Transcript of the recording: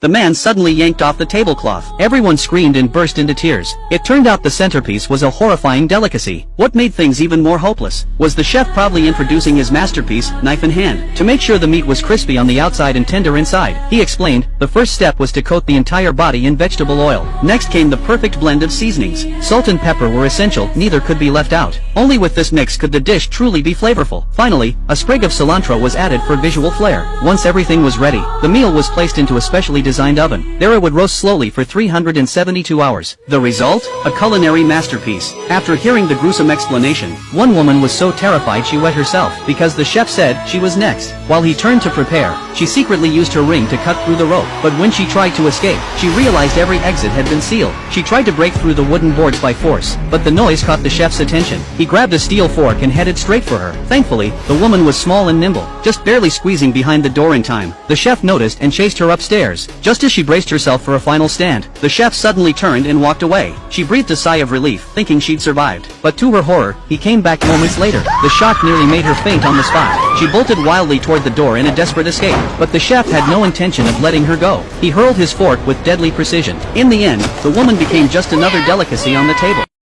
the man suddenly yanked off the tablecloth. Everyone screamed and burst into tears. It turned out the centerpiece was a horrifying delicacy. What made things even more hopeless was the chef proudly introducing his masterpiece, knife in hand. To make sure the meat was crispy on the outside and tender inside, he explained, the first step was to coat the entire body in vegetable oil. Next came the perfect blend of seasonings. Salt and pepper were essential, neither could be left out. Only with this mix could the dish truly be flavorful. Finally, a sprig of cilantro was added for visual flair. Once everything was ready, the meal was placed into a specially designed oven. There it would roast slowly for 372 hours. The result? A culinary masterpiece. After hearing the gruesome explanation, one woman was so terrified she wet herself, because the chef said she was next. While he turned to prepare, she secretly used her ring to cut through the rope. But when she tried to escape, she realized every exit had been sealed. She tried to break through the wooden boards by force, but the noise caught the chef's attention. He grabbed a steel fork and headed straight for her. Thankfully, the woman was small and nimble, just barely squeezing behind the door in time. The chef noticed and chased her upstairs. Just as she braced herself for a final stand, the chef suddenly turned and walked away. She breathed a sigh of relief, thinking she'd survived. But to her horror, he came back moments later. The shock nearly made her faint on the spot. She bolted wildly toward the door in a desperate escape, but the chef had no intention of letting her go. He hurled his fork with deadly precision. In the end, the woman became just another delicacy on the table.